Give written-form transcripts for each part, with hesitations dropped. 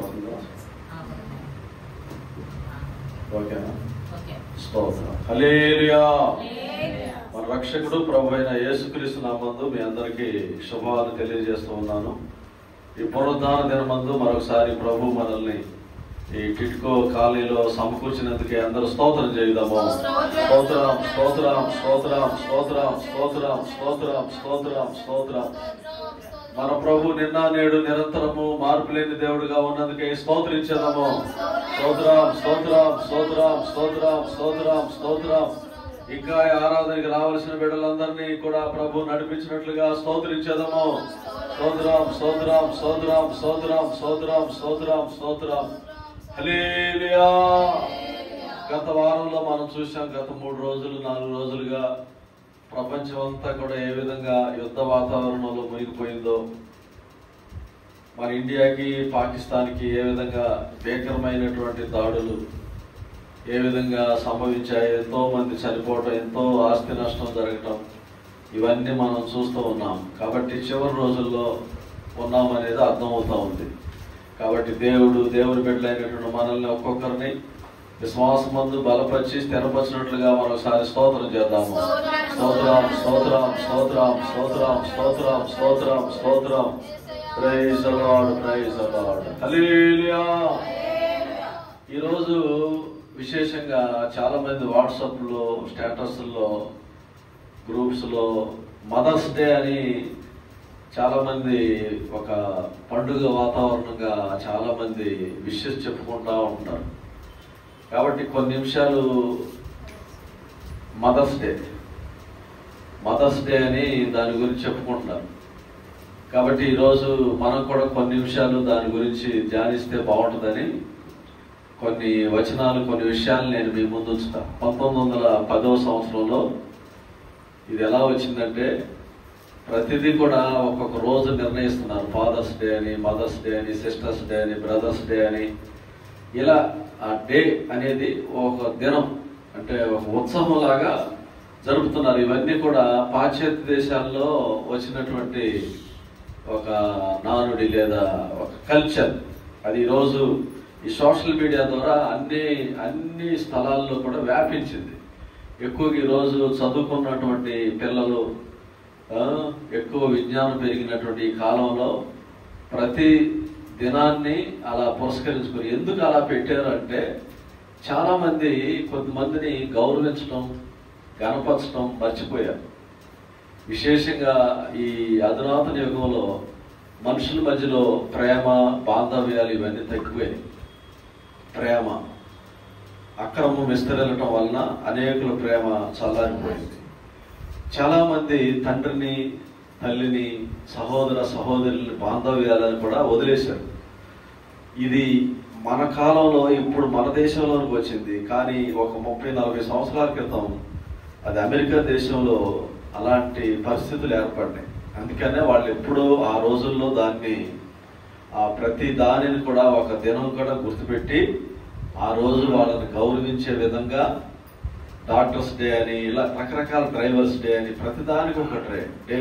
వస్తుందా? ఓకేనా? స్తోత్రం. హల్లెలూయా. మన రక్షకుడు ప్రభు అయిన యేసుక్రీస్తు నామందు మీ అందరికీ శుభాలు తెలియజేస్తూ ఉన్నాను. ఈ పునరుద్ధాన దినమందు మరొకసారి ప్రభు మనల్ని ఈ టిట్కో కాలనీలో సమకూర్చినందుకే అందరూ స్తోత్రం చేద్దాము. స్తోత్రం, స్తోత్రం, స్తోత్రం, స్తోత్రం, స్తోత్రం, స్తోత్రం, స్తోత్రం, స్తోత్రం. మన ప్రభు నిన్న నేడు నిరంతరము మార్పు లేని దేవుడుగా ఉన్నందుకే స్తోత్రించేదాము. స్తోత్రం, స్తోత్రం, స్తోత్రం, స్తోత్రం, స్తోత్రం, స్తోత్రం. ఇంకా ఆరాధనకి రావాల్సిన బిడ్డలందరినీ కూడా ప్రభు నడిపించినట్లుగా స్తోత్రించేదాము. స్తోత్రం, స్తోత్రం, స్తోత్రం, స్తోత్రం, స్తోత్రం, స్తోత్రం, స్తోత్రం. హల్లెలూయా. గత వారంలో మనం చూసాం, గత 3 రోజులు 4 రోజులుగా ప్రపంచం అంతా కూడా ఏ విధంగా యుద్ధ వాతావరణంలో మునిగిపోయిందో, మన ఇండియాకి పాకిస్తాన్కి ఏ విధంగా భీకరమైనటువంటి దాడులు ఏ విధంగా సంభవించాయి, ఎంతో మంది చనిపోవటం, ఎంతో ఆస్తి నష్టం జరగటం, ఇవన్నీ మనం చూస్తూ ఉన్నాం. కాబట్టి చివరి రోజుల్లో ఉన్నామనేది అర్థమవుతా ఉంది. కాబట్టి దేవుని బిడ్డలైనటువంటి మనల్ని ఒక్కొక్కరిని విశ్వాసమందు బలపరిచి స్థిరపరిచినట్లుగా మరోసారి స్తోత్రం చేద్దాము. స్తోత్రం, స్తోత్రం, స్తోత్రం, స్తోత్రం, స్తోత్రం, స్తోత్రం, స్తోత్రం. Praise the Lord, praise the Lord. Hallelujah. ఈరోజు విశేషంగా చాలా మంది వాట్సాప్లో, స్టేటస్లో, గ్రూప్స్లో మదర్స్ డే అని చాలా మంది ఒక పండుగ వాతావరణంగా చాలా మంది విషెస్ చెప్పుకుంటూ ఉంటారు. కాబట్టి కొన్ని నిమిషాలు మదర్స్ డే అని దాని గురించి చెప్పుకుంటున్నారు. కాబట్టి ఈరోజు మనం కూడా కొన్ని నిమిషాలు దాని గురించి ధ్యానిస్తే బాగుంటుందని కొన్ని వచనాలు, కొన్ని విషయాలు నేను మీ ముందు ఉంచుతాను. 1910వ సంవత్సరంలో ఇది ఎలా వచ్చిందంటే, ప్రతిదీ కూడా ఒక్కొక్క రోజు నిర్ణయిస్తున్నారు. ఫాదర్స్ డే అని, మదర్స్ డే అని, సిస్టర్స్ డే అని, బ్రదర్స్ డే అని, ఇలా ఆ డే అనేది ఒక దినం, అంటే ఒక ఉత్సవం లాగా జరుపుతున్నారు. ఇవన్నీ కూడా పాశ్చాత్య దేశాల్లో వచ్చినటువంటి ఒక నానుడి లేదా ఒక కల్చర్. అది ఈరోజు ఈ సోషల్ మీడియా ద్వారా అన్ని స్థలాల్లో కూడా వ్యాపించింది. ఎక్కువగా ఈరోజు చదువుకున్నటువంటి పిల్లలు, ఎక్కువ విజ్ఞానం పెరిగినటువంటి ఈ కాలంలో ప్రతి దినాన్ని అలా పురస్కరించుకుని, ఎందుకు అలా పెట్టారు అంటే, చాలామంది కొంతమందిని గౌరవించడం, గణపరచడం మర్చిపోయారు. విశేషంగా ఈ అధునాతన యుగంలో మనుషుల మధ్యలో ప్రేమ, బాంధవ్యాలు ఇవన్నీ తగ్గిపోయాయి. ప్రేమ అక్రమం విస్తరించడం వలన అనేకుల ప్రేమ చల్లారిపోయింది. చాలామంది తండ్రిని, తల్లిని, సహోదర సహోదరుల బాంధవ్యాలను కూడా వదిలేశారు. ఇది మన కాలంలో ఇప్పుడు మన దేశంలోనికి వచ్చింది. కానీ ఒక 30-40 సంవత్సరాల క్రితం అది అమెరికా దేశంలో అలాంటి పరిస్థితులు ఏర్పడ్డాయి. అందుకనే వాళ్ళు ఎప్పుడో ఆ రోజుల్లో దాన్ని ప్రతి దానిని కూడా ఒక దినం కూడా గుర్తుపెట్టి ఆ రోజు వాళ్ళని గౌరవించే విధంగా డాక్టర్స్ డే అని, ఇలా రకరకాల డ్రైవర్స్ డే అని, ప్రతిదానికి ఒక డే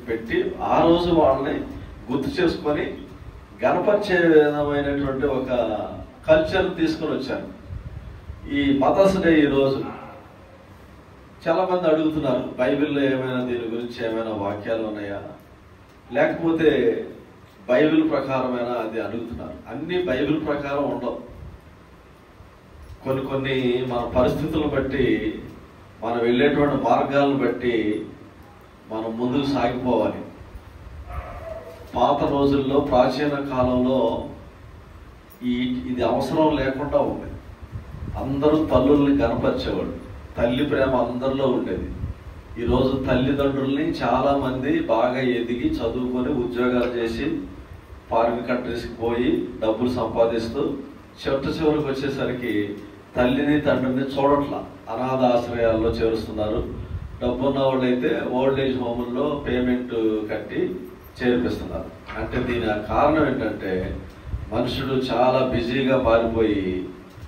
పెట్టి ఆ రోజు వాళ్ళని గుర్తు చేసుకొని గణపరిచే విధమైనటువంటి ఒక కల్చర్ తీసుకొని వచ్చారు. ఈ మదర్స్ డే ఈరోజు చాలా మంది అడుగుతున్నారు, బైబిల్లో ఏమైనా దీని గురించి ఏమైనా వాక్యాలు ఉన్నాయా, లేకపోతే బైబిల్ ప్రకారమైనా అది అడుగుతున్నారు. అన్ని బైబిల్ ప్రకారం ఉండవు. కొన్ని మన పరిస్థితులను బట్టి, మనం వెళ్ళేటువంటి మార్గాలను బట్టి మనం ముందుకు సాగిపోవాలి. పాత రోజుల్లో, ప్రాచీన కాలంలో ఇది అవసరం లేకుండా ఉంది. అందరూ తల్లుల్ని గణపరిచేవాడు. తల్లి ప్రేమ అందరిలో ఉండేది. ఈరోజు తల్లిదండ్రుల్ని చాలా మంది బాగా ఎదిగి చదువుకొని ఉద్యోగాలు చేసి ఫారిన్ కంట్రీస్కి పోయి డబ్బులు సంపాదిస్తూ చివరికి వచ్చేసరికి తల్లిని తండ్రిని చూడట్లా, అనాథ ఆశ్రయాల్లో చేరుస్తున్నారు. డబ్బున్న వాళ్ళైతే ఓల్డ్ ఏజ్ హోముల్లో పేమెంట్ కట్టి చేర్పిస్తున్నారు. అంటే దీని కారణం ఏంటంటే, మనుషుడు చాలా బిజీగా మారిపోయి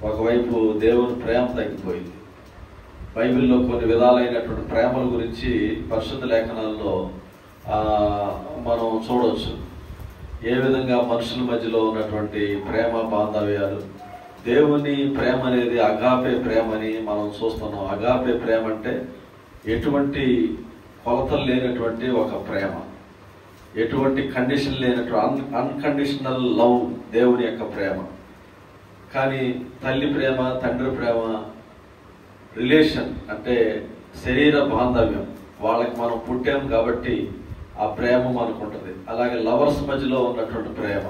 ఒకవైపు దేవుని ప్రేమ తగ్గిపోయింది. బైబిల్లో కొన్ని విధాలైనటువంటి ప్రేమల గురించి పరిశుద్ధ లేఖనాల్లో మనం చూడవచ్చు. ఏ విధంగా మనుషుల మధ్యలో ఉన్నటువంటి ప్రేమ బాంధవ్యాలు, దేవుని ప్రేమ అనేది అగాపే ప్రేమని మనం చూస్తున్నాం. అగాపే ప్రేమ అంటే ఎటువంటి కొలతలు లేనటువంటి ఒక ప్రేమ, ఎటువంటి కండిషన్ లేనటువంటి అన్కండిషనల్ లవ్, దేవుని యొక్క ప్రేమ. కానీ తల్లి ప్రేమ, తండ్రి ప్రేమ, రిలేషన్ అంటే శరీర బాంధవ్యం, వాళ్ళకి మనం పుట్టాం కాబట్టి ఆ ప్రేమ మనకు ఉంటుంది. అలాగే లవర్స్ మధ్యలో ఉన్నటువంటి ప్రేమ,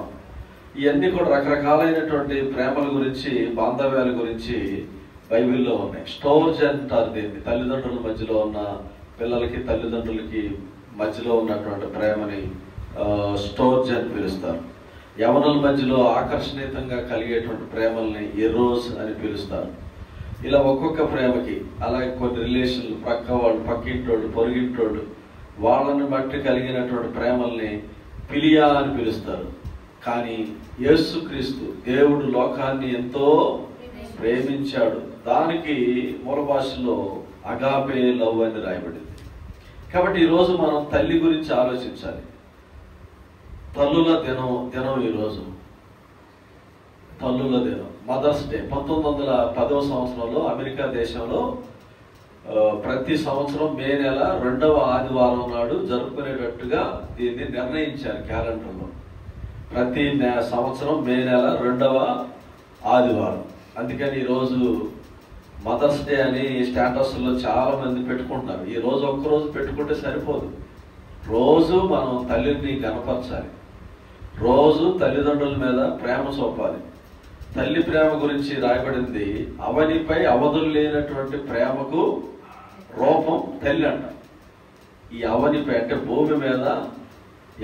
ఇవన్నీ కూడా రకరకాలైనటువంటి ప్రేమల గురించి, బాంధవ్యాల గురించి బైబిల్లో ఉన్నాయి. స్టోర్జ్ అంటారు దీన్ని. తల్లిదండ్రుల మధ్యలో ఉన్న పిల్లలకి, తల్లిదండ్రులకి మధ్యలో ఉన్నటువంటి ప్రేమని స్టోర్జ్ అని పిలుస్తారు. యవనుల మధ్యలో ఆకర్షణీయంగా కలిగేటువంటి ప్రేమల్ని ఎరోస్ అని పిలుస్తారు. ఇలా ఒక్కొక్క ప్రేమకి అలాగే కొన్ని రిలేషన్లు, ప్రక్క వాళ్ళు, పక్కింటోళ్ళు, పొరుగింటోళ్ళు, వాళ్ళని బట్టి కలిగినటువంటి ప్రేమల్ని పిలియా అని పిలుస్తారు. కానీ యేసుక్రీస్తు దేవుడు లోకాన్ని ఎంతో ప్రేమించాడు, దానికి మూల భాషలో అగాపే లవ్ అని రాయబడింది. కాబట్టి ఈరోజు మనం తల్లి గురించి ఆలోచించాలి. తల్లుల దినం ఈరోజు తల్లుల దినం, మదర్స్ డే. 1910వ సంవత్సరంలో అమెరికా దేశంలో ప్రతి సంవత్సరం మే నెల 2వ ఆదివారం నాడు జరుపుకునేటట్టుగా దీన్ని నిర్ణయించారు క్యాలెండర్లో. ప్రతి సంవత్సరం మే నెల 2వ ఆదివారం. అందుకని ఈరోజు మదర్స్ డే అని స్టేటస్లో చాలా మంది పెట్టుకుంటున్నారు. ఈ రోజు ఒక్కరోజు పెట్టుకుంటే సరిపోదు, రోజు మనం తల్లిని గణపరచాలి, రోజు తల్లిదండ్రుల మీద ప్రేమ చూపాలి. తల్లి ప్రేమ గురించి రాయబడింది, అవనిపై అవధులు లేనటువంటి ప్రేమకు రూపం తల్లి అంట. ఈ అవనిపై అంటే భూమి మీద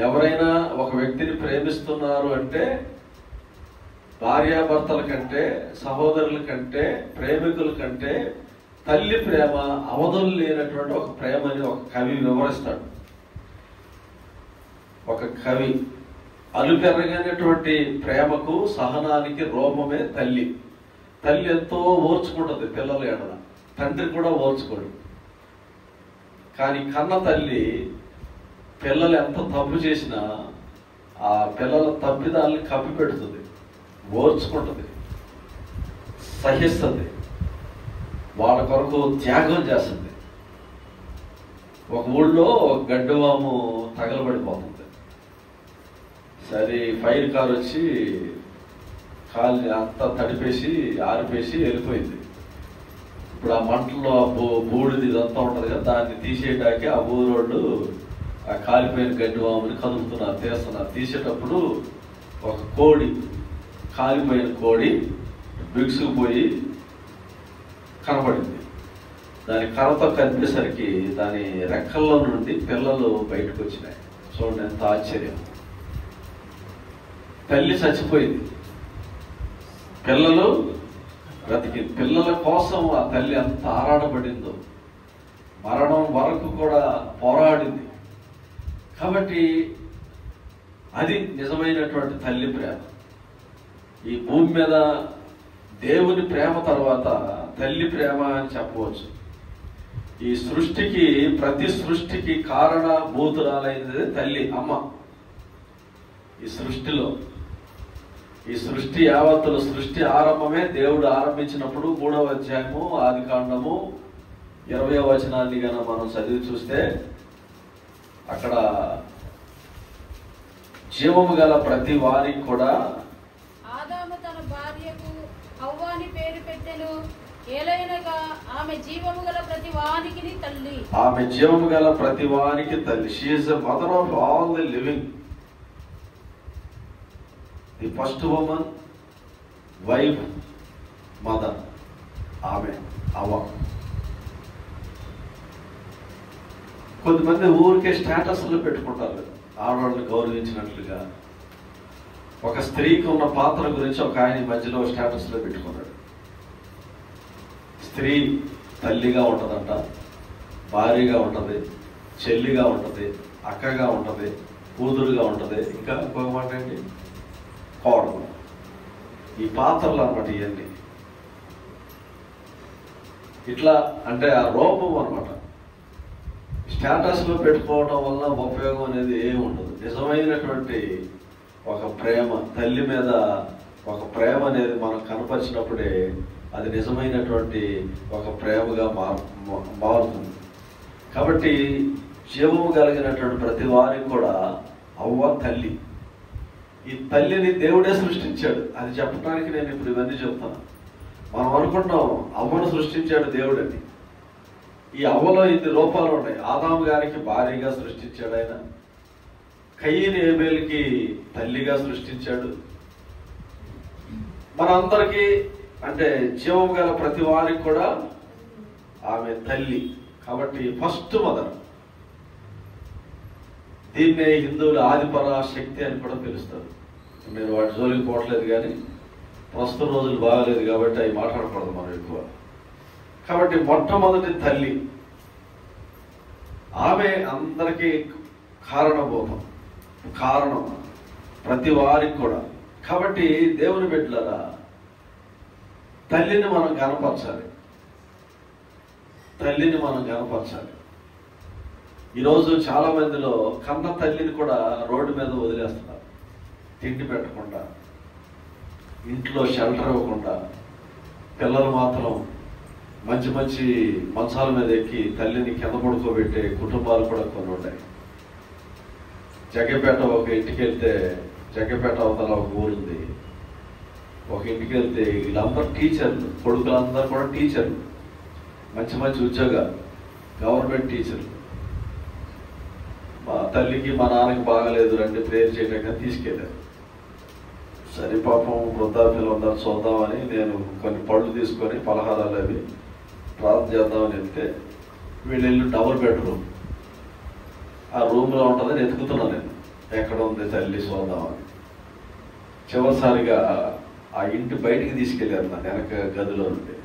ఎవరైనా ఒక వ్యక్తిని ప్రేమిస్తున్నారు అంటే భార్యాభర్తల కంటే, సహోదరుల కంటే, ప్రేమికుల కంటే తల్లి ప్రేమ అవధులు లేనటువంటి ఒక ప్రేమని ఒక కవి వివరిస్తాడు. ఒక కవి అలుపెరగనటువంటి ప్రేమకు, సహనానికి రూపమే తల్లి. తల్లి ఎంతో ఓర్చుకుంటుంది పిల్లల ఎడల, తండ్రి కూడా ఓర్చుకోడు. కానీ కన్న తల్లి పిల్లలు ఎంత తప్పు చేసినా ఆ పిల్లల తప్పిదాలని కప్పి పెడుతుంది, ఓర్చుకుంటుంది, సహిస్తుంది, వాళ్ళ కొరకు త్యాగం చేస్తుంది. ఒక ఊళ్ళో ఒక గడ్డివాము తగలబడిపోతుంది. సరే ఫైర్ కార్ వచ్చి కాలు అంతా తడిపేసి ఆరిపేసి వెళ్ళిపోయింది. ఇప్పుడు ఆ మంటల్లో బూడిది ఇదంతా ఉంటుంది కదా, దాన్ని తీసేయడానికి ఆ ఊరోళ్ళు ఆ కాలిపోయిన గడ్డివాముని కదుపుతున్నారు, తీస్తున్నారు. తీసేటప్పుడు ఒక కోడి, కాలిపోయిన కోడి బిగుసుకుపోయి కనబడింది. దాని కర్రతో కదిపేసరికి దాని రెక్కల్లో నుండి పిల్లలు బయటకు వచ్చినాయి. చూడండి ఎంత ఆశ్చర్యం. తల్లి చచ్చిపోయింది, పిల్లలు బ్రతికి. పిల్లల కోసం ఆ తల్లి ఎంత ఆరాటపడిందో, మరణం వరకు కూడా పోరాడింది. కాబట్టి అది నిజమైనటువంటి తల్లి ప్రేమ. ఈ భూమి మీద దేవుని ప్రేమ తర్వాత తల్లి ప్రేమ అని చెప్పవచ్చు. ఈ సృష్టికి, ప్రతి సృష్టికి కారణభూతురాలైనది తల్లి, అమ్మ. ఈ సృష్టిలో, ఈ సృష్టి యావత్తుల సృష్టి ఆరంభమే దేవుడు ఆరంభించినప్పుడు 3వ అధ్యాయము ఆదికాండము 20వ వచనాన్ని గన మనం చదివి చూస్తే అక్కడ జీవము గల ప్రతి వారికి కూడా ఆదాము తన భార్యకు హవ్వాని పేరు పెట్టెను, ఏలైనగా ఆమె జీవము గల ప్రతి వానికి తల్లి. ఆమె జీవము గల ప్రతి వానికి తల్లి. She is the mother of all the living. The first woman, wife, mother ఆమె అవ్వ. కొంతమంది ఊరికే స్టేటస్లు పెట్టుకుంటారు ఆడవాళ్ళని గౌరవించినట్లుగా. ఒక స్త్రీకి ఉన్న పాత్ర గురించి ఒక ఆయన మధ్యలో స్టేటస్లో పెట్టుకున్నాడు. స్త్రీ తల్లిగా ఉంటుందంట, భార్యగా ఉంటుంది, చెల్లిగా ఉంటుంది, అక్కగా ఉంటుంది, కూతురుగా ఉంటుంది, ఇంకా ఇంకొక మాట ఏంటి, కోడలు. ఈ పాత్రలు అనమాట ఇవన్నీ. ఇట్లా అంటే ఆ రూపం అనమాట. స్టేటస్లో పెట్టుకోవడం వల్ల ఉపయోగం అనేది ఏమి ఉండదు. నిజమైనటువంటి ఒక ప్రేమ, తల్లి మీద ఒక ప్రేమ అనేది మనం కనపరిచినప్పుడే అది నిజమైనటువంటి ఒక ప్రేమగా మారుతుంది. కాబట్టి జీవము కలిగినటువంటి ప్రతి వారికి కూడా అవ్వ తల్లి. ఈ తల్లిని దేవుడే సృష్టించాడు. అది చెప్పడానికి నేను ఇప్పుడు ఇవన్నీ చెప్తాను. మనం అనుకుంటాం అవ్వను సృష్టించాడు దేవుడని. ఈ అవ్వలో ఇన్ని రూపాలు ఉన్నాయి. ఆదాము గారికి భార్యగా సృష్టించాడు ఆయన. కయ్యని ఏబేలుకి తల్లిగా సృష్టించాడు. మనందరికీ అంటే జీవం గల ప్రతి వారికి కూడా ఆమె తల్లి. కాబట్టి ఫస్ట్ మదర్. దీన్నే హిందువులు ఆదిపరాశక్తి అని కూడా పిలుస్తారు. నేను వాటి జోలికి పోవట్లేదు, కానీ ప్రస్తుత రోజులు బాగాలేదు కాబట్టి అవి మాట్లాడకూడదు మనం ఎక్కువ. కాబట్టి మొట్టమొదటి తల్లి ఆమె అందరికీ కారణభూతం, కారణం ప్రతి వారికి కూడా. కాబట్టి దేవుని బిడ్డలారా, తల్లిని మనం కనపరచాలి, తల్లిని మనం కనపరచాలి. ఈరోజు చాలా మందిలో కన్న తల్లిని కూడా రోడ్డు మీద వదిలేస్తున్నారు. తిండి పెట్టకుండా, ఇంట్లో షెల్టర్ ఇవ్వకుండా, పిల్లలు మాత్రం మంచి మంచి మంచాల మీద ఎక్కి తల్లిని కింద పడుకోబెట్టే కుటుంబాలు కూడా కొన్ని ఉన్నాయి. జగ్గపేట ఒక ఇంటికి వెళ్తే, జగ్గపేట అవతల ఒక ఊరుంది, ఒక ఇంటికి వెళ్తే వీళ్ళందరూ టీచర్లు, కొడుకులందరూ కూడా టీచర్లు, మంచి మంచి ఉద్యోగాలు, గవర్నమెంట్ టీచర్లు. మా తల్లికి మా నాన్నకి బాగలేదు రండి ప్రేయర్ చేయడానికి తీసుకెళ్ళారు. సరే పాపం వృద్ధాప్యులు అందరూ చూద్దామని నేను కొన్ని పళ్ళు తీసుకొని పలహారాలు అవి ప్రార్థన చేద్దామని వెళ్తే వీళ్ళు ఇల్లు డబుల్ బెడ్రూమ్, ఆ రూమ్లో ఉంటుందని ఎతుకుతున్నా నేను, ఎక్కడ ఉంది తల్లి చూద్దామని. చివరిసారిగా ఆ ఇంటి బయటికి తీసుకెళ్ళారు నన్ను, వెనక గదిలో నుండి.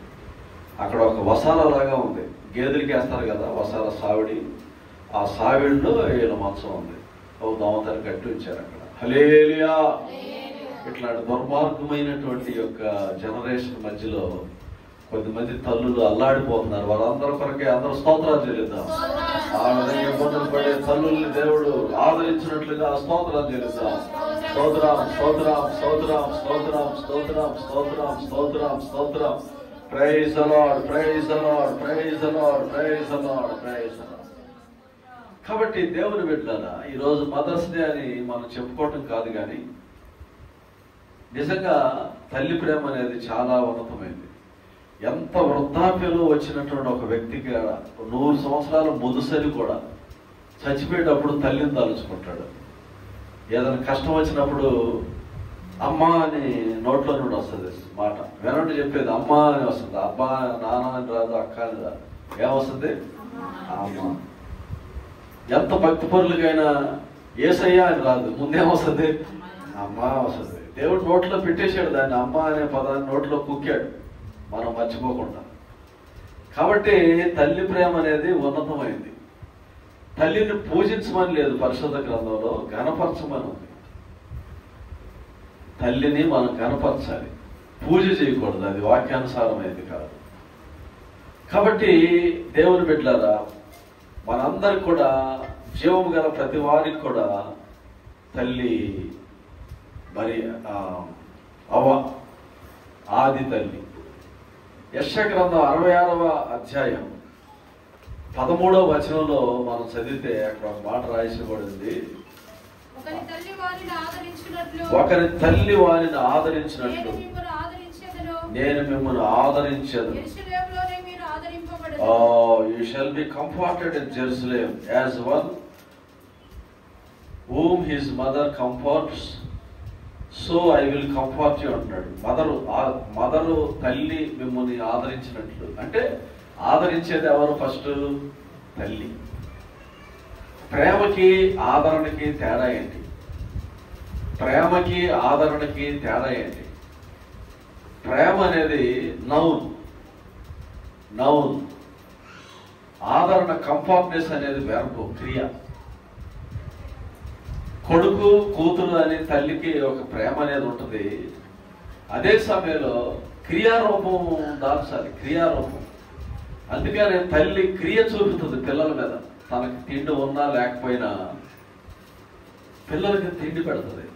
అక్కడ ఒక వసాల లాగా ఉంది, గేదెలకి వేస్తారు కదా వసాల సావిడి, ఆ సావిడిలో వీళ్ళ మంచం ఉంది. ఒక దోమతని కట్టి ఉంచారు అక్కడ. హల్లెలూయా. ఇట్లాంటి దుర్మార్గమైనటువంటి యొక్క జనరేషన్ మధ్యలో కొద్దిమంది తల్లులు అల్లాడిపోతున్నారు. వాళ్ళందరి కొరకే అందరూ స్తోత్రాలు చెల్లిద్దాం. ఆ విధంగా ఇబ్బందులు పడే తల్లుల్ని దేవుడు ఆదరించినట్లుగా స్తోత్రాలు చెల్లిద్దాం. స్తోత్రం స్తోత్రం స్తోత్రం స్తోత్రం స్తోత్రం స్తోత్రం స్తోత్రం స్తోత్రం. Praise the Lord, praise the Lord, praise the Lord, praise the Lord, praise the Lord. కాబట్టి దేవుని బిడ్డలారా, ఈరోజు మదర్స్ డే అని మనం చెప్పుకోవటం కాదు, కానీ నిజంగా తల్లి ప్రేమ అనేది చాలా ఉన్నతమైంది. ఎంత వృద్ధాప్యంలో వచ్చినటువంటి ఒక వ్యక్తికి 100 సంవత్సరాల ముదుసరి కూడా చచ్చిపోయేటప్పుడు తల్లిని తలుచుకుంటాడు. ఏదైనా కష్టం వచ్చినప్పుడు అమ్మ అని నోట్లో నుండి వస్తుంది మాట, వెనండి చెప్పేది అమ్మ అని వస్తుంది. అబ్బా నాన్న అని రాదు, అక్క అని రాదు, ఏమొస్తుంది? అమ్మ. ఎంత భక్తి పరులకైనా ఏసయ్యా అని రాదు, ముందేమొస్తుంది? అమ్మ వస్తుంది. దేవుడు నోట్లో పెట్టేశాడు దాన్ని, అమ్మ అనే పదాన్ని నోట్లో కుక్కాడు, మనం మర్చిపోకుండా. కాబట్టి తల్లి ప్రేమ అనేది ఉన్నతమైంది. తల్లిని పూజించమని లేదు పరిశుద్ధ గ్రంథంలో, ఘనపరచమని ఉంది. తల్లిని మనం ఘనపరచాలి, పూజ చేయకూడదు, అది వాక్యానుసారమైంది కాదు. కాబట్టి దేవుని బిడ్డలారా, మనందరికి కూడా జీవము గల ప్రతి వారికి కూడా తల్లి మరి అవ్వ ఆది తల్లి. యెషయా గ్రంథం 66వ అధ్యాయం 13వ వచనంలో మనం చదివితే అక్కడ ఒక మాట రాయబడింది. ఒకరి తల్లి వారిని ఆదరించినట్లు నేను మిమ్మల్ని ఆదరించదు. You shall be comforted in Jerusalem as one whom his mother comforts, so I will comfort you అంటాడు. మదరు తల్లి మిమ్మల్ని ఆదరించినట్లు అంటే ఆదరించేది ఎవరు? ఫస్ట్ తల్లి. ప్రేమకి ఆదరణకి తేడా ఏంటి? ప్రేమకి ఆదరణకి తేడా ఏంటి? ప్రేమ అనేది నౌన్, ఆదరణ కంఫర్ట్నెస్ అనేది వెర్బ్, క్రియ. కొడుకు కూతురు అనే తల్లికి ఒక ప్రేమ అనేది ఉంటుంది. అదే సమయంలో క్రియారూపం దాల్చాలి, క్రియారూపం. అందుకనే తల్లి క్రియ చూపుతుంది పిల్లల మీద. తనకి తిండి ఉన్నా లేకపోయినా పిల్లలకి తిండి పెడుతుంది,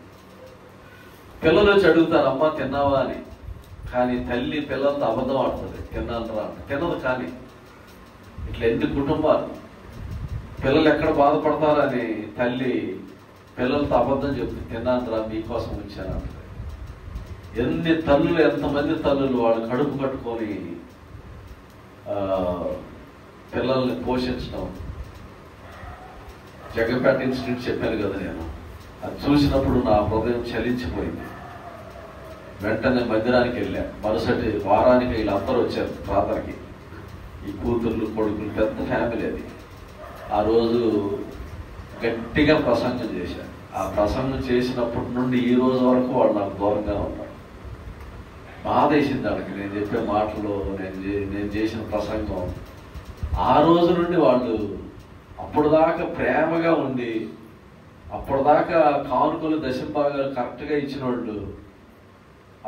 పిల్లలు వచ్చి అడుగుతారు, అమ్మ తిన్నావా అని. కానీ తల్లి పిల్లలతో అబద్ధం ఆడుతుంది, తిన్నానరా తినదు. కానీ ఇట్లా ఎన్ని కుటుంబాలు, పిల్లలు ఎక్కడ బాధపడతారని తల్లి పిల్లలతో అబద్ధం చెప్తుంది, తిన్నానరా మీకోసం వచ్చానంటారు. ఎన్ని తల్లులు, ఎంతమంది తల్లులు వాళ్ళు కడుపు కట్టుకొని పిల్లల్ని పోషించడం. జగపేట ఇన్స్టిట్యూట్ చెప్పాను కదా నేను, అది చూసినప్పుడు నా హృదయం చలించిపోయింది. వెంటనే మందిరానికి వెళ్ళా. మరుసటి వారానికి వీళ్ళందరూ వచ్చారు ప్రార్థనకి, ఈ కూతుర్లు కొడుకులు, పెద్ద ఫ్యామిలీ అది. ఆ రోజు గట్టిగా ప్రసంగం చేశాను. ఆ ప్రసంగం చేసినప్పటి నుండి ఈ రోజు వరకు వాళ్ళు నాకు దూరంగా ఉన్నారు. బాధ వేసింది వాళ్ళకి నేను చెప్పే మాటలు, నేను చేసిన ప్రసంగం. ఆ రోజు నుండి వాళ్ళు అప్పుడు దాకా ప్రేమగా ఉండి, అప్పటిదాకా కానుకలు దశంభాగాలు కరెక్ట్గా ఇచ్చిన వాళ్ళు,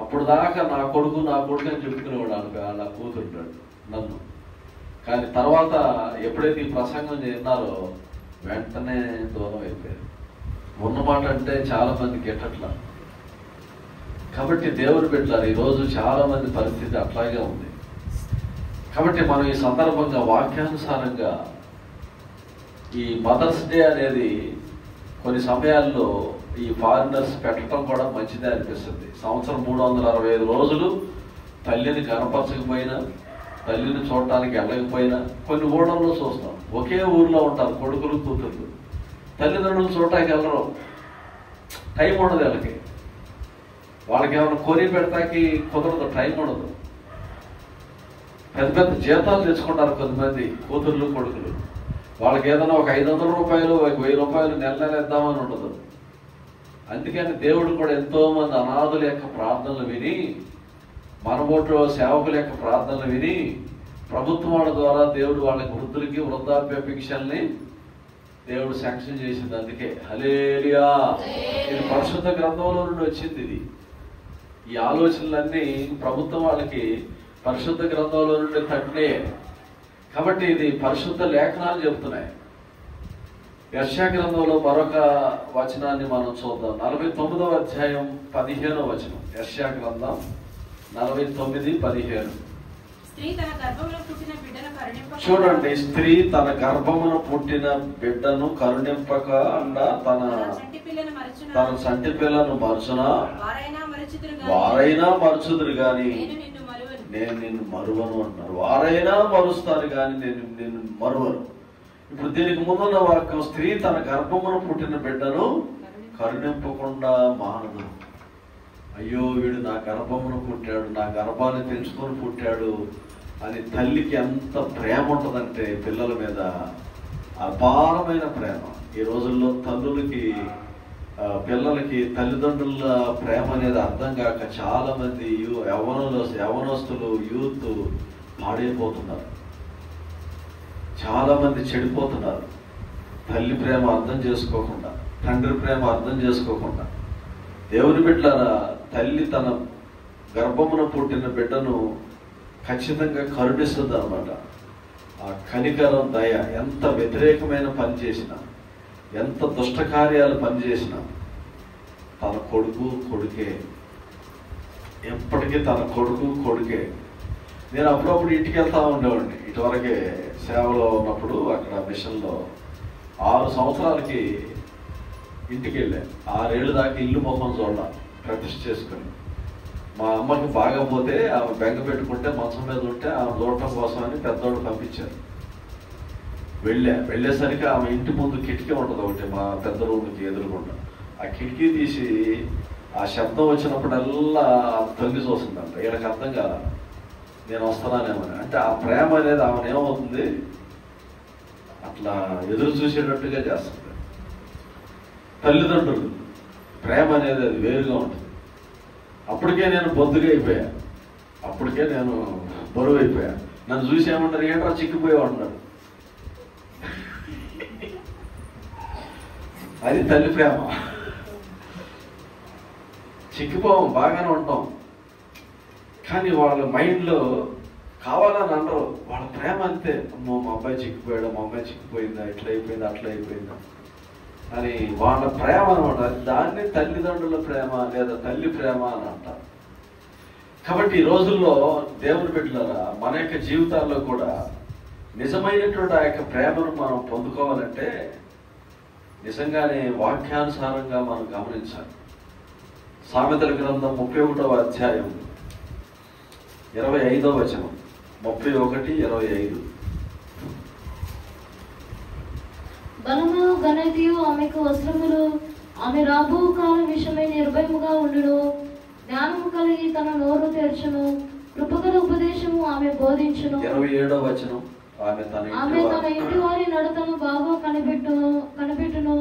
అప్పుడు దాకా నా కొడుకు అని చెప్పుకునేవాడు నా కూతుంటాడు నన్ను. కానీ తర్వాత ఎప్పుడైతే ఈ ప్రసంగం విన్నారో వెంటనే దూరం అయిపోయారు. ఉన్నమాట అంటే చాలా మందికి ఎట్టట్లా. కాబట్టి దేవుని బిడ్డలారా, ఈరోజు చాలా మంది పరిస్థితి అట్లాగే ఉంది. కాబట్టి మనం ఈ సందర్భంగా వాక్యానుసారంగా ఈ మదర్స్ డే అనేది కొన్ని సమయాల్లో ఈ ఫారినర్స్ పెట్టడం కూడా మంచిదే అనిపిస్తుంది. సంవత్సరం 365 రోజులు తల్లిని కనపరచకపోయినా, తల్లిని చూడటానికి వెళ్ళకపోయినా, కొన్ని ఊళ్ళల్లో చూస్తాం. ఒకే ఊర్లో ఉంటారు కొడుకులు కూతుర్లు, తల్లిదండ్రులు చూడటానికి వెళ్ళరు. టైం ఉండదు వాళ్ళకి ఏమైనా కొని పెడతాకి కుదరదు, టైం ఉండదు. పెద్ద పెద్ద జీతాలు తెచ్చుకుంటారు కొంతమంది కూతుర్లు కొడుకులు. వాళ్ళకి ఏదైనా ఒక 500 రూపాయలు, ఒక 1000 రూపాయలు నెల ఇద్దామని ఉండదు. అందుకని దేవుడు కూడా ఎంతో మంది అనాథుల యొక్క ప్రార్థనలు విని, మనబోటు సేవకుల యొక్క ప్రార్థనలు విని, ప్రభుత్వం వాళ్ళ ద్వారా దేవుడు వాళ్ళకి వృద్ధులకి వృద్ధాప్య పింఛన్ని దేవుడు శాంక్షన్ చేసింది. అందుకే హల్లెలూయా. ఇది పరిశుద్ధ గ్రంథంలో నుండి వచ్చింది. ఇది ఈ ఆలోచనలన్నీ ప్రభుత్వం వాళ్ళకి పరిశుద్ధ గ్రంథంలో నుండి తట్టినాయి. కాబట్టి ఇది పరిశుద్ధ లేఖనాలు చెబుతున్నాయి. యెషయా గ్రంథంలో మరొక వచనాన్ని మనం చూద్దాం. 49వ అధ్యాయం 15వ వచనం. యెషయా గ్రంథం 49:15. చూడండి, స్త్రీ తన గర్భమున పుట్టిన బిడ్డను కరుణింపక తన సంటి పిల్లను మరచునా, వారైనా మరచుదురు గాని నేను నిన్ను మరువను అంటున్నారు. వారైనా మరుస్తారు కానీ నేను నిన్ను మరువను. ఇప్పుడు దీనికి ముందున్న వాక్యం, స్త్రీ తన గర్భమున పుట్టిన బిడ్డను కరుణింపకుండా మానదు. అయ్యో వీడు నా గర్భమున పుట్టాడు, నా గర్భాన్ని తెంచుకొని పుట్టాడు అని తల్లికి ఎంత ప్రేమ ఉంటుందంటే పిల్లల మీద, అపారమైన ప్రేమ. ఈ రోజుల్లో తల్లులకి పిల్లలకి తల్లిదండ్రుల ప్రేమ అనేది అర్థం కాక చాలా మంది యవనస్తులు యూత్ పాడైపోతున్నారు. చాలా మంది చెడిపోతున్నారు. తల్లి ప్రేమ అర్థం చేసుకోకుండా, తండ్రి ప్రేమ అర్థం చేసుకోకుండా. దేవుని బిడ్డలారా, తల్లి తన గర్భమున పుట్టిన బిడ్డను ఖచ్చితంగా కరుణిస్తుంది అన్నమాట. ఆ కనికరం, దయ, ఎంత వ్యతిరేకమైన పని చేసినా, ఎంత దుష్ట కార్యాలు పనిచేసినా తన కొడుకు కొడుకే, ఎప్పటికీ తన కొడుకు కొడుకే. నేను అప్పుడప్పుడు ఇంటికి వెళ్తా ఉండేవాడిని. ఇటువరకే సేవలో ఉన్నప్పుడు అక్కడ మిషన్లో 6 సంవత్సరాలకి ఇంటికి వెళ్ళాను. 6 ఏళ్ళు దాకా ఇల్లు మొహం చూడాల ప్రతిష్ఠ చేసుకుని. మా అమ్మకి బాగపోతే ఆమె బెంగ పెట్టుకుంటే మంచం మీద ఉంటే ఆమె చూడటం కోసమని పెద్దోళ్ళు పంపించారు. వెళ్ళేసరికి ఆమె ఇంటి ముందు కిటికీ ఉంటుంది ఒకటి, మా పెద్ద రూమ్కి ఎదురుకుండా. ఆ కిటికీ తీసి ఆ శబ్దం వచ్చినప్పుడల్లా తొంగి చూస్తుందంట. వీళ్ళకి అర్థం కాదు నేను వస్తున్నానేమని. అంటే ఆ ప్రేమ అనేది ఆమెను ఏమవుతుంది, అట్లా ఎదురు చూసేటట్టుగా చేస్తుంది. తల్లిదండ్రులు ప్రేమ అనేది అది వేరుగా ఉంటుంది. అప్పటికే నేను బొద్దుగా అయిపోయా, అప్పటికే నేను బరువు అయిపోయా. నన్ను చూసి ఏమంటారు, ఏంట్రా చిక్కిపోయావు అంటారు. అది తల్లి ప్రేమ. చిక్కిపోవం, బాగానే ఉంటాం. కానీ వాళ్ళ మైండ్లో కావాలని అనరు. వాళ్ళ ప్రేమ అంతే. అమ్మో మా అబ్బాయి చిక్కిపోయాడు, మా అమ్మాయి చిక్కిపోయిందా, ఇట్లా అయిపోయిందా, అట్లా అయిపోయిందా. అని వాళ్ళ ప్రేమ అనమాట. దాన్ని తల్లిదండ్రుల ప్రేమ లేదా తల్లి ప్రేమ అని అంటారు. కాబట్టి ఈ రోజుల్లో దేవుని బిడ్డలారా, మన యొక్క జీవితాల్లో కూడా నిజమైనటువంటి ఆ యొక్క ప్రేమను మనం పొందుకోవాలంటే నిజంగానే వాక్యానుసారంగా మనం గమనించాలి. సామెతల గ్రంథం 31వ అధ్యాయం 25వ వచనం, 31:25. బలము ఘనతయు ఆమెకు వస్త్రములు, ఆమె రాబో కాలం విషయమై నిర్భయముగా ఉండును. జ్ఞానము కలిగి తన నోరు తెరచును, కృపగల ఉపదేశము ఆమె బోధించును. 27వ వచనం, ఆమె తన ఇంటి వారి నడతను బాగా కనిపెట్టును.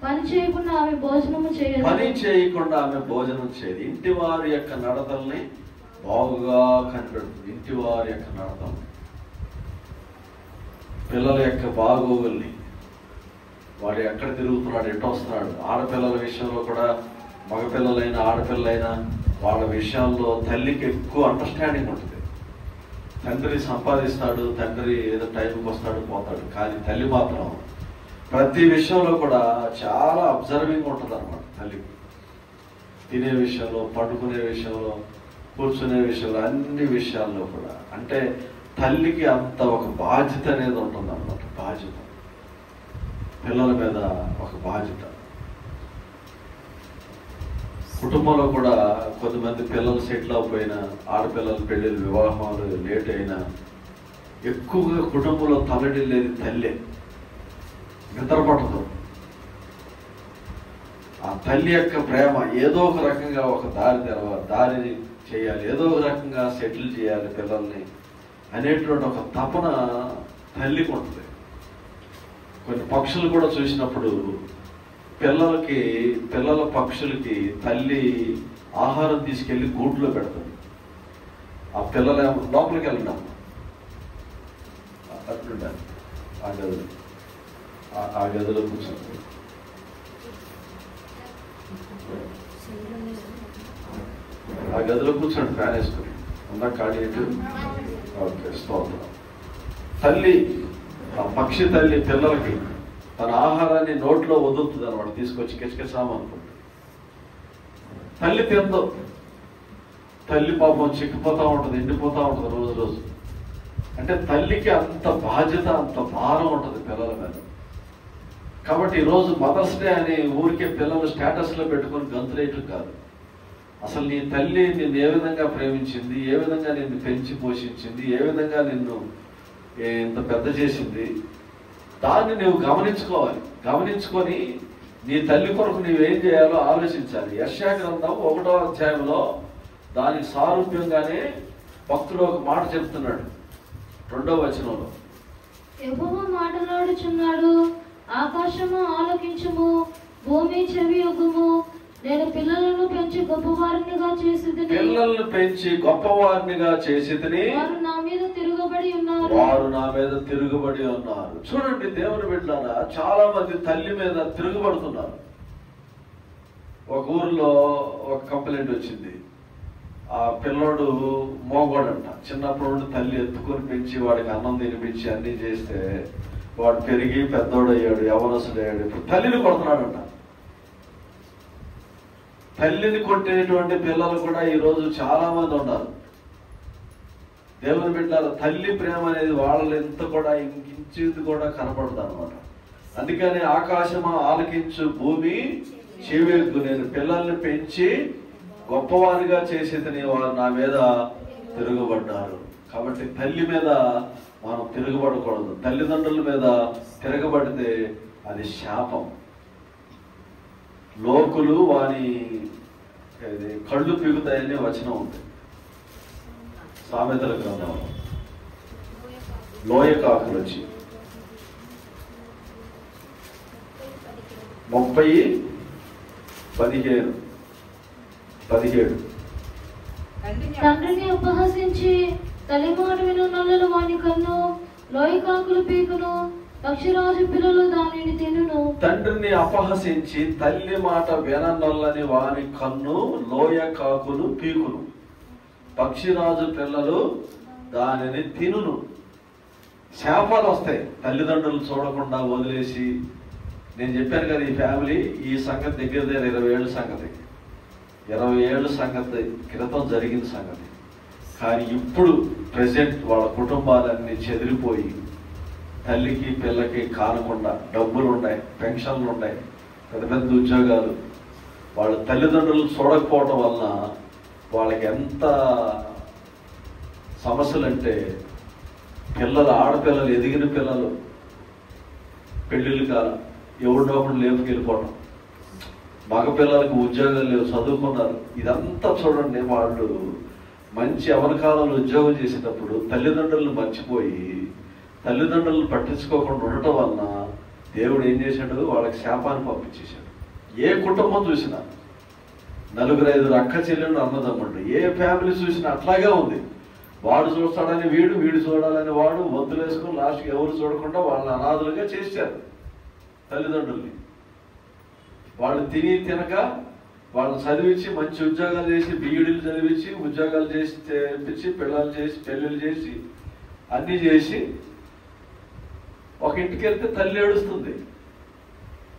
పని చేయకుండా ఆమె భోజనము చేయదు. పని చేయకుండా ఆమె భోజనం చేయదు. ఇంటి వారి యొక్క నడతల్ని బాగుగా కనిపెడుతుంది. ఇంటి వారి యొక్క నడతలు, పిల్లల యొక్క బాగోగుల్ని, వాడు ఎక్కడ తిరుగుతున్నాడు, ఎటు వస్తున్నాడు. ఆడపిల్లల విషయంలో కూడా, మగపిల్లలైనా ఆడపిల్లలైనా వాళ్ళ విషయాల్లో తల్లికి ఎక్కువ అండర్స్టాండింగ్ ఉంటుంది. తండ్రి సంపాదిస్తాడు, తండ్రి ఏదో టైంకి వస్తాడు పోతాడు, కానీ తల్లి మాత్రం ప్రతి విషయంలో కూడా చాలా అబ్జర్వింగ్ ఉంటుంది అనమాట. తల్లి తినే విషయంలో, పడుకునే విషయంలో, కూర్చునే విషయంలో, అన్ని విషయాల్లో కూడా. అంటే తల్లికి అంత ఒక బాధ్యత అనేది ఉంటుంది అన్నమాట. బాధ్యత, పిల్లల మీద ఒక బాధ్యత. కుటుంబంలో కూడా కొంతమంది పిల్లలు సెటిల్ అయిపోయినా, ఆడపిల్లల పెళ్ళిళ్ళు, వివాహాలు లేట్ అయినా ఎక్కువగా కుటుంబంలో తలడిల్లేది తల్లే. నిద్రపడదు. ఆ తల్లి యొక్క ప్రేమ ఏదో ఒక రకంగా ఒక దారి చేయాలి, ఏదో ఒక రకంగా సెటిల్ చేయాలి పిల్లల్ని అనేటువంటి ఒక తపన తల్లికి ఉంటుంది. కొన్ని పక్షులు కూడా చూసినప్పుడు పిల్లల పక్షులకి తల్లి ఆహారం తీసుకెళ్లి గూట్లో పెడతాడు. ఆ పిల్లలు లోపలికి వెళ్ళడం అట్లుంటారు. ఆ గదిలో కూర్చుంటారు. ఆ గదిలో కూర్చోండి ఫ్యాన్ వేసుకుని. ఉందా ఖాళీ? ఓకే, స్తోత్రం. తల్లి, ఆ పక్షి తల్లి పిల్లలకి తన ఆహారాన్ని నోట్లో వదులుతుంది అనమాట, తీసుకొచ్చి కిచకిసామనుకుంటుంది. తల్లి తిందో. తల్లి పాపం చిక్కిపోతా ఉంటుంది, ఎండిపోతా ఉంటుంది రోజు రోజు. అంటే తల్లికి అంత బాధ్యత, అంత భారం ఉంటుంది పిల్లల మీద. కాబట్టి ఈరోజు మదర్స్ డే అని ఊరికే పిల్లలు స్టేటస్లో పెట్టుకొని గంతులేయటం కాదు. అసలు నీ తల్లి నిన్ను ఏ విధంగా ప్రేమించింది, ఏ విధంగా నిన్ను పెంచి పోషించింది, ఏ విధంగా నిన్ను ఇంత పెద్ద చేసింది, దాన్ని నువ్వు గమనించుకోవాలి. గమనించుకొని నీ తల్లి కొరకు నువ్వేం చేయాలో ఆలోచించాలి. యెషయా గ్రంథం 1వ అధ్యాయంలో దానికి సారూప్యంగానే భక్తుడు ఒక మాట చెప్తున్నాడు 2వ వచనంలో. యెహోవా మాట్లాడుచున్నాడు, ఆకాశము ఆలకించుము, భూమి చెవి యొగ్గుము. నేను పిల్లలను పెంచి గొప్పవారినిగా చేసితిని. పిల్లలను పెంచి గొప్పవారినిగా చేసితిని. వారు నా మీద తిరుగుబడి ఉన్నారు. చూడండి దేవుని బిడ్డలారా, చాలా మంది తల్లి మీద తిరుగుబడుతున్నారు. ఒక ఊర్లో ఒక కంప్లైంట్ వచ్చింది. ఆ పిల్లోడు మోగోడంట. చిన్నప్పుడు నుండి తల్లి ఎత్తుకొని పెంచి వాడికి అన్నం తినిపించి అన్ని చేస్తే వాడు పెరిగి పెద్దోడు అయ్యాడు, యవనస్తుడు అయ్యాడు. ఇప్పుడు తల్లిని కొడుతున్నాడంట. తల్లిని కొట్టేటువంటి పిల్లలు కూడా ఈరోజు చాలా మంది ఉన్నారు. దేవుని బిడ్డల తల్లి ప్రేమ అనేది వాళ్ళలో ఎంత కూడా ఇంకించేది కూడా కనపడదు అనమాట. అందుకని ఆకాశమా ఆలకించు, భూమి చెవియొగ్గు, నేను పిల్లల్ని పెంచి గొప్పవారిగా చేసేదని వారు నా మీద తిరుగుబడ్డారు. కాబట్టి తల్లి మీద మనం తిరుగుబడకూడదు. తల్లిదండ్రుల మీద తిరగబడితే అది శాపం. లోకులు వాని కళ్ళు పీగుతాయని వచనం ఉంది సామెతల గ్రంథంలో. లోయ కాకులు వచ్చి 30:17 తండ్రిని ఉపహసించి తల్లి మాట విను నల్లలు వాని కన్ను, లోయ కాకులు పీకును, పక్షిరాజు పిల్లలు దానిని తినును. తండ్రిని అపహసించి తల్లి మాట విననొల్లని వాని కన్ను, లోయ కాకులు పీకును, పక్షిరాజు పిల్లలు దానిని తినును. శాపాలు వస్తాయి. తల్లిదండ్రులు చూడకుండా వదిలేసి నేను చెప్పాను కదా, ఈ ఫ్యామిలీ ఈ సంగతి దగ్గర 20 ఏళ్ళ సంగతి, 20 ఏళ్ళ సంగతి క్రితం జరిగిన సంగతి. కానీ ఇప్పుడు ప్రెసెంట్ వాళ్ళ కుటుంబాలన్నీ చెదిరిపోయి తల్లికి పిల్లకి కానకుండా డబ్బులు ఉన్నాయి, పెన్షన్లు ఉన్నాయి, పెద్ద పెద్ద ఉద్యోగాలు. వాళ్ళ తల్లిదండ్రులు చూడకపోవటం వలన వాళ్ళకి ఎంత సమస్యలు అంటే, పిల్లలు ఆడపిల్లలు ఎదిగిన పిల్లలు పెళ్ళిళ్ళు కాల ఎవరినొకడు లేపుకెళ్ళిపోవడం, మగపిల్లలకు ఉద్యోగాలు లేవు, చదువుకున్నారు. ఇదంతా చూడండి, వాళ్ళు మంచి ఎవరి కాలంలో ఉద్యోగం చేసేటప్పుడు తల్లిదండ్రులను మర్చిపోయి తల్లిదండ్రులను పట్టించుకోకుండా ఉండటం వలన దేవుడు ఏం చేశాడు, వాళ్ళకి శాపాన్ని పంపించేశాడు. ఏ కుటుంబం చూసినా 4-5 అక్క చెల్లెళ్ళు అన్నదమ్ముడు, ఏ ఫ్యామిలీ చూసినా అట్లాగే ఉంది. వాడు చూస్తాడని వీడు, వీడు చూడాలని వాడు, వంతులు వేసుకుని లాస్ట్కి ఎవరు చూడకుండా వాళ్ళని అనాథులుగా చేశారు తల్లిదండ్రుల్ని. వాళ్ళు తిని తినక వాళ్ళని చదివించి మంచి ఉద్యోగాలు చేసి, బీఈడీలు చదివించి ఉద్యోగాలు చేసి తెప్పించి, పిల్లలు చేసి, పెళ్ళిళ్ళు చేసి, అన్నీ చేసి ఒక ఇంటికి వెళ్తే తల్లి ఏడుస్తుంది,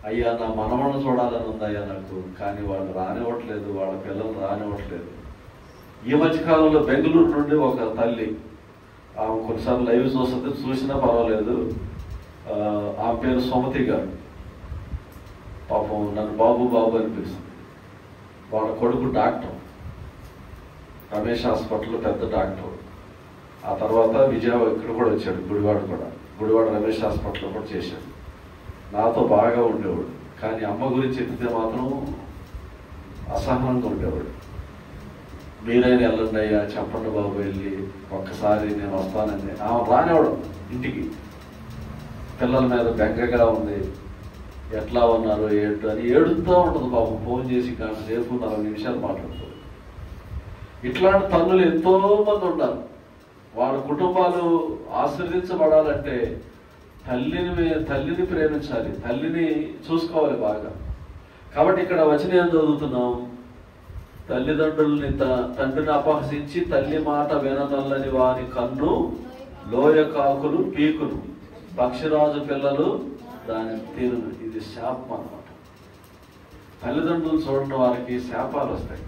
అయ్యా నా మనవణ్ణి చూడాలని ఉందయ్యా నాకు, కానీ వాళ్ళు రానివ్వట్లేదు, వాళ్ళ పిల్లలు రానివ్వట్లేదు. ఈ మధ్యకాలంలో బెంగళూరు నుండి ఒక తల్లి, ఆమె కొన్నిసార్లు లైవ్ చూస్తుంది, చూసినా పర్వాలేదు, ఆమె పేరు సుమతి గారు. పాపం నన్ను బాబు బాబు అని పిలుస్తుంది. వాళ్ళ కొడుకు డాక్టర్, రమేష్ హాస్పిటల్లో పెద్ద డాక్టర్. ఆ తర్వాత విజయవాడ ఇక్కడ కూడా వచ్చాడు, గుడివాడ రమేష్ హాస్పిటల్లో కూడా చేశాడు. నాతో బాగా ఉండేవాడు, కానీ అమ్మ గురించి ఎత్తితే మాత్రం అసహనంగా ఉండేవాడు. మీరైనా వెళ్ళండి అయ్యా, చెప్పండి బాబు, వెళ్ళి ఒక్కసారి నేను వస్తానని. ఆమె రానివాడు ఇంటికి, పిల్లల మీద బెంగగా ఉంది, ఎట్లా ఉన్నారు ఏంటో అని ఏడుస్తూ ఉంటుంది పాపం. ఫోన్ చేసి గంట సేపు 40 నిమిషాలు మాట్లాడుతుంది. ఇట్లాంటి తల్లులు ఎంతో మంది ఉన్నారు. వాళ్ళ కుటుంబాలు ఆశీర్వదించబడాలంటే తల్లిని ప్రేమించాలి, తల్లిని చూసుకోవాలి బాగా. కాబట్టి ఇక్కడ వచనం ఏం చదువుతున్నాం, తల్లిదండ్రుల్ని తండ్రిని అపహసించి తల్లి మాట వినదల్లని వారి కన్ను లోయ కాకులు పీకులు, పక్షిరాజు పిల్లలు దాని తీరును. ఇది శాపం అన్నమాట. తల్లిదండ్రులు చూడని వారికి శాపాలు వస్తాయి.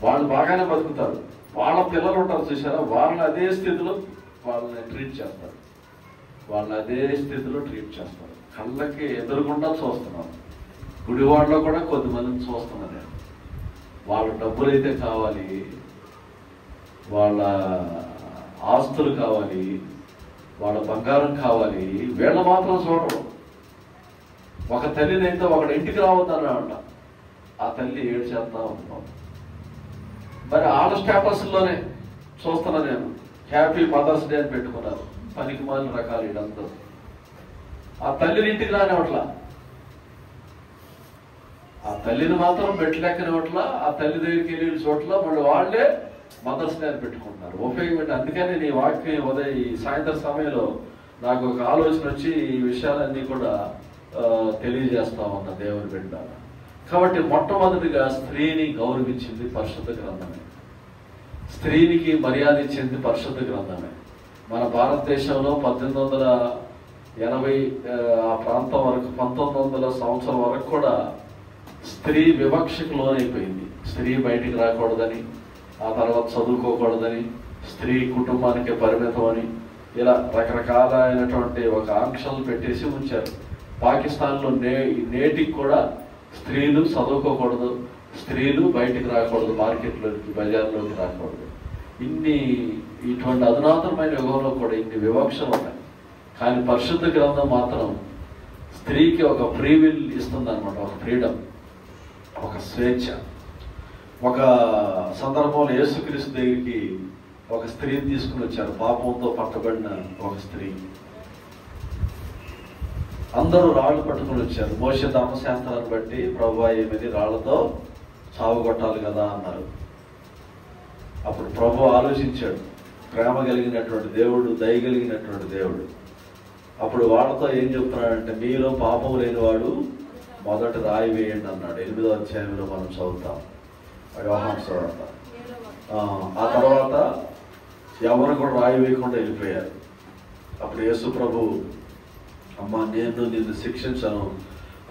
వాళ్ళు బాగానే బతుకుతారు, వాళ్ళ పిల్లలు ఉంటారు చూసారా, వాళ్ళని అదే స్థితిలో ట్రీట్ చేస్తారు. కళ్ళకి ఎదురుకుండా చూస్తున్నారు. గుడివాడలో కూడా కొద్దిమందిని చూస్తున్నాను నేను. వాళ్ళ డబ్బులైతే కావాలి, వాళ్ళ ఆస్తులు కావాలి, వాళ్ళ బంగారం కావాలి, వీళ్ళ మాత్రం చూడరు. ఒక తల్లినైతే ఒకటి ఇంటికి రావద్దన్నాడంట, ఆ తల్లి ఏడు చేస్తా ఉంటాం. మరి వాళ్ళ స్టేటస్లోనే చూస్తున్నా నేను, హ్యాపీ మదర్స్ డే అని పెట్టుకున్నారు. పనికి మాలిన రకాలు ఇదంతా. ఆ తల్లిని ఇంటికి రానివట్లా, ఆ తల్లిని మాత్రం పెట్టలేకనివట్లా, ఆ తల్లి దగ్గరికి వెళ్ళిన చోట్ల మళ్ళీ వాళ్ళే మదర్స్ డే అని పెట్టుకుంటున్నారు. ఉపయోగం. అందుకని నీ వాక్యం ఈ సాయంత్రం సమయంలో నాకు ఒక ఆలోచన వచ్చి ఈ విషయాలన్నీ కూడా తెలియజేస్తా ఉన్న దేవుని బిడ్డ. కాబట్టి మొట్టమొదటిగా స్త్రీని గౌరవించింది పరిశుద్ధ గ్రంథమే, స్త్రీనికి మర్యాద ఇచ్చింది పరిశుద్ధ గ్రంథమే. మన భారతదేశంలో 1880 ఆ ప్రాంతం వరకు, 1900 సంవత్సరం వరకు కూడా స్త్రీ వివక్షకు లోనైపోయింది. స్త్రీ బయటికి రాకూడదని, ఆ తర్వాత చదువుకోకూడదని, స్త్రీ కుటుంబానికి పరిమితం అని, ఇలా రకరకాలైనటువంటి ఒక ఆంక్షలు పెట్టేసి ఉంచారు. పాకిస్తాన్లో నేటికి కూడా స్త్రీలు చదువుకోకూడదు, స్త్రీలు బయటికి రాకూడదు, మార్కెట్లోకి బజార్లోకి రాకూడదు. ఇటువంటి అధునాతనమైన యుగంలో కూడా ఇన్ని వివక్షలు ఉన్నాయి. కానీ పరిశుద్ధ గ్రంథం మాత్రం స్త్రీకి ఒక ఫ్రీ విల్ ఇస్తుంది అనమాట, ఒక ఫ్రీడమ్, ఒక స్వేచ్ఛ. ఒక సందర్భంలో యేసుక్రీస్తు దగ్గరికి ఒక స్త్రీని తీసుకుని వచ్చారు, పాపంతో పట్టబడిన ఒక స్త్రీ. అందరూ రాళ్ళు పట్టుకుని వచ్చారు. మోషే ధర్మశాస్త్రాన్ని బట్టి ప్రభువా ఏమిది రాళ్లతో సాగుగొట్టాలి కదా అన్నారు. అప్పుడు ప్రభు ఆలోచించాడు, ప్రేమ కలిగినటువంటి దేవుడు, దయ కలిగినటువంటి దేవుడు. అప్పుడు వాళ్ళతో ఏం చెప్తున్నాడంటే, మీలో పాపం లేనివాడు మొదట రాయి వేయండి అన్నాడు. 8వ అధ్యాయంలో మనం చదువుతాం, యోహాను సువార్త. ఆ తర్వాత ఎవరు కూడా రాయి వేయకుండా వెళ్ళిపోయారు. అప్పుడు యేసు ప్రభు, అమ్మా నేను నిన్ను శిక్షించను,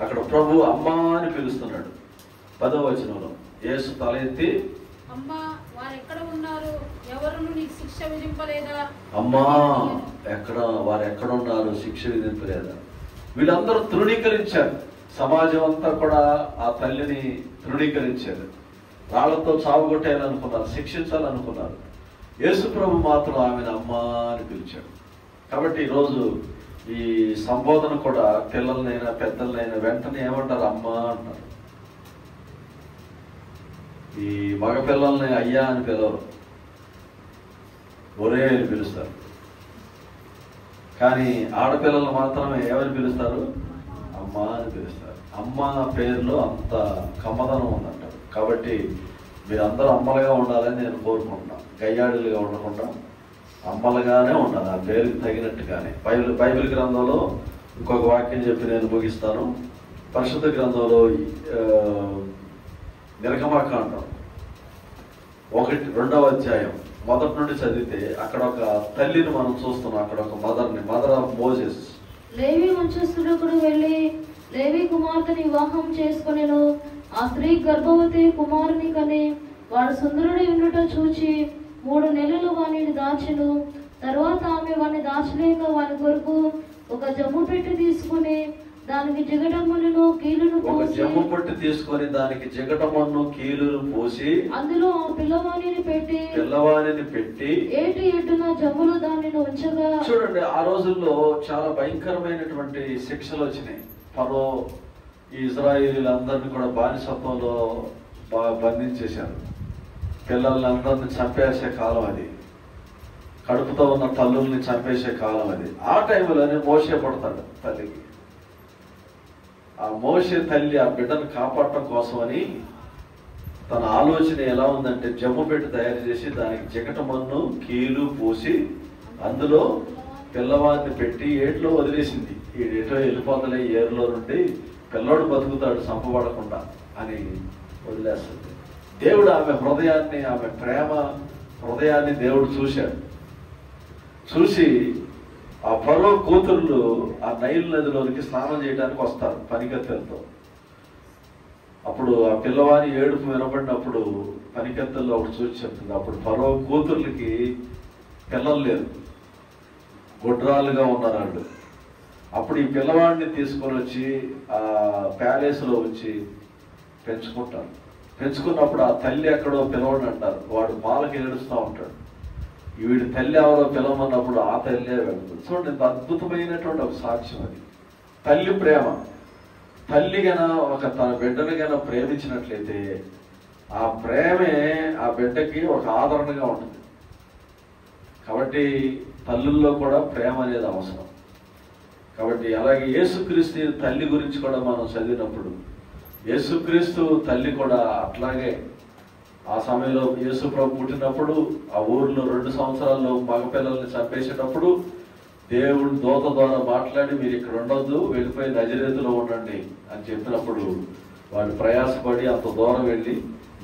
అక్కడ ప్రభు అమ్మా అని పిలుస్తున్నాడు. 10వ వచనంలో యేసు తల ఎత్తి అమ్మా వారు ఎక్కడ ఉన్నారు, ఎవరును నీకు శిక్ష విధింపలేదా? అమ్మా వారు ఎక్కడ ఉన్నారు, శిక్ష విధింపలేదా? వీళ్ళందరూ తృణీకరించారు. సమాజం అంతా కూడా ఆ తల్లిని తృణీకరించారు. రాళ్లతో చావుగొట్టేయాలనుకున్నారు, శిక్షించాలనుకున్నారు. యేసు ప్రభు మాత్రం ఆమెను అమ్మా అని పిలిచాడు. కాబట్టి ఈరోజు ఈ సంబోధన కూడా పిల్లలనైనా పెద్దలనైనా వెంటనే ఏమంటారు, అమ్మా అంటారు. ఈ మగ పిల్లల్ని అయ్యా అని పిలవరు, ఒరే అని పిలుస్తారు. కానీ ఆడపిల్లలు మాత్రమే ఏమని పిలుస్తారు, అమ్మ అని పిలుస్తారు. అమ్మ పేరులో అంత కమ్మదనం ఉందంటారు. కాబట్టి మీరందరూ అమ్మలుగా ఉండాలని నేను కోరుకుంటున్నాను. గయ్యాడులుగా ఉండకుండా అమ్మలుగానే ఉండాలి, ఆ పేరుకి తగినట్టుగానే. బైబిల్ గ్రంథంలో ఇంకొక వాక్యం చెప్పి నేను ముగిస్తాను. పరిశుద్ధ గ్రంథంలో నిర్గమకాండం 1-2వ అధ్యాయం మొదటి నుండి చదివితే అక్కడ ఒక తల్లిని మనం చూస్తున్నాం. అక్కడ ఒక మదర్ ఆఫ్ మోసెస్. లేవి వంశస్థుడొకడు వెళ్ళి లేవి కుమార్తెని వివాహం చేసుకొనెను. ఆ స్త్రీ గర్భవతి కుమారుని కని వాడు సుందరుడై ఉండుట చూచి 3 నెలలు వానిని దాచెను. తర్వాత ఆమె వాని దాచలేక వాని కొరకు ఒక జమ్ము పెట్టి తీసుకుని దానికి జిగటమ్మను కీలును పోసి అందులో ఆ పిల్లవాణిని పెట్టి ఏటి ఎడ్డున జమ్ములు దానిని ఉంచగా. చూడండి, ఆ రోజుల్లో చాలా భయంకరమైనటువంటి శిక్షలు వచ్చినాయి. ఫరో ఈ ఇజ్రాయేలీలందరినీ కూడా బానిసత్వంలో బంధించేశారు. పిల్లల్ని అందరిని చంపేసే కాలం అది. కడుపుతో ఉన్న తల్లుల్ని చంపేసే కాలం అది. ఆ టైంలోనే మోసే పడతాడు తల్లికి. ఆ మోసే తల్లి ఆ బిడ్డను కాపాడటం కోసమని తన ఆలోచన ఎలా ఉందంటే జమ్ము పెట్టి తయారు చేసి దానికి జిగటమన్ను కీలు పోసి అందులో పిల్లవాడిని పెట్టి ఏట్లో వదిలేసింది. ఈ ఏటో వెళ్ళిపోతలే ఏరులో నుండి పిల్లోడు బతుకుతాడు చంపబడకుండా అని వదిలేస్తుంది. దేవుడు ఆమె హృదయాన్ని, ఆమె ప్రేమ హృదయాన్ని దేవుడు చూశాడు. చూసి ఆ ఫరో కూతుర్లు ఆ నైల్ నదిలోనికి స్నానం చేయడానికి వస్తారు పనికత్తెలతో. అప్పుడు ఆ పిల్లవాని ఏడుపు వినబడినప్పుడు పనికత్తెల్లో ఒకటి చూసి చెప్తుంది. అప్పుడు ఫరో కూతుర్లకి పిల్లలు లేరు, గుడ్రాలుగా ఉన్నారు వాళ్ళు. అప్పుడు ఈ పిల్లవాడిని తీసుకొని వచ్చి ఆ ప్యాలెస్లో ఉంచి పెంచుకుంటారు. పెంచుకున్నప్పుడు ఆ తల్లి ఎక్కడో పిలవని అంటారు. వాడు పాలకి ఏడుస్తూ ఉంటాడు. వీడి తల్లి ఎవరో పిలవమన్నప్పుడు ఆ తల్లే వెళ్తుంది. చూడండి, ఇంత అద్భుతమైనటువంటి ఒక సాక్ష్యం అది. తల్లి ప్రేమ. తల్లి గన తన బిడ్డని గన ప్రేమించినట్లయితే ఆ ప్రేమే ఆ బిడ్డకి ఒక ఆదరణగా ఉంటుంది. కాబట్టి తల్లుల్లో కూడా ప్రేమ అనేది అవసరం. కాబట్టి అలాగే యేసుక్రీస్తు తల్లి గురించి కూడా మనం చదివినప్పుడు యేసుక్రీస్తు తల్లి కూడా అట్లాగే ఆ సమయంలో యేసు ప్రభు పుట్టినప్పుడు ఆ ఊర్లో 2 సంవత్సరాల్లో మగపిల్లల్ని చంపేసేటప్పుడు దేవుడు దూత ద్వారా మాట్లాడి మీరు ఇక్కడ ఉండొద్దు, వెళ్ళిపోయి నజరేతులో ఉండండి అని చెప్పినప్పుడు వాడు ప్రయాసపడి అంత దూరం వెళ్ళి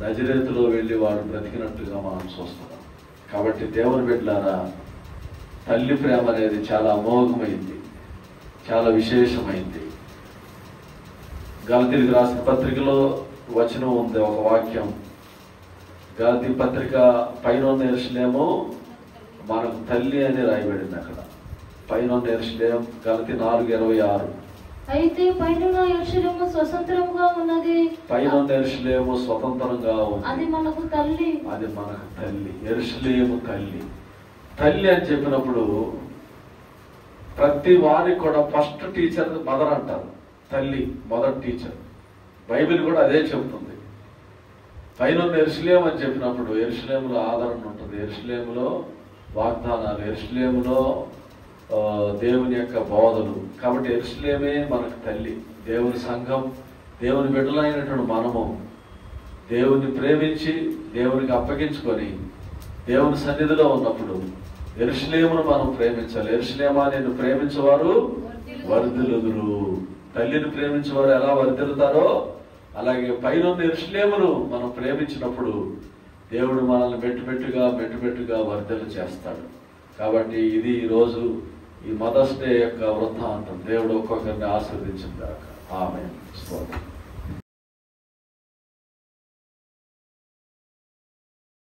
నజరేతులో వెళ్ళి వాడు బ్రతికినట్టుగా మనం చూస్తున్నాం. కాబట్టి దేవుని బిడ్డలారా, తల్లి ప్రేమ అనేది చాలా అమోఘమైంది, చాలా విశేషమైంది. గలతీయులకు రాసిన పత్రికలో వచనం ఉంది, ఒక వాక్యం. గలతీ పత్రిక పైన యెరూషలేము మనకు తల్లి అని రాయబడింది. అక్కడ పైన యెరూషలేము గలతీ 4:26. అయితే పైన యెరూషలేము స్వతంత్రంగా ఉన్నది. పైన యెరూషలేము స్వతంత్రంగా ఉంది, అది మనకు తల్లి. అది మనకు తల్లి. యెరూషలేము తల్లి. తల్లి అని చెప్పినప్పుడు ప్రతి వారికి కూడా ఫస్ట్ టీచర్ మదర్ అంటారు. తల్లి మొదటి టీచర్. బైబిల్ కూడా అదే చెబుతుంది. పైన యెరూషలేము అని చెప్పినప్పుడు యెరూషలేములో ఆదరణ ఉంటుంది, యెరూషలేములో వాగ్దానాలు, యెరూషలేములో దేవుని యొక్క బోధలు. కాబట్టి యెరూషలేమే మనకు తల్లి. దేవుని సంఘం, దేవుని బిడ్డలైనటువంటి మనము దేవుని ప్రేమించి దేవునికి అప్పగించుకొని దేవుని సన్నిధిలో ఉన్నప్పుడు యెరూషలేమును మనం ప్రేమించాలి. యెరూషలేమా నిన్ను ప్రేమించేవారు వర్ధిల్లుదురు. తల్లిని ప్రేమించేవారు ఎలా వర్ధిల్లుతారో అలాగే పైన యెరూషలేమును మనం ప్రేమించినప్పుడు దేవుడు మనల్ని మెట్టుమెట్టుగా వర్ధిల్లు చేస్తాడు. కాబట్టి ఇది ఈరోజు ఈ మదర్స్ డే యొక్క వృత్తాంతం. దేవుడు ఒక్కొక్కరిని ఆశీర్వదించుగాక. ఆమేన్. స్తోత్రం.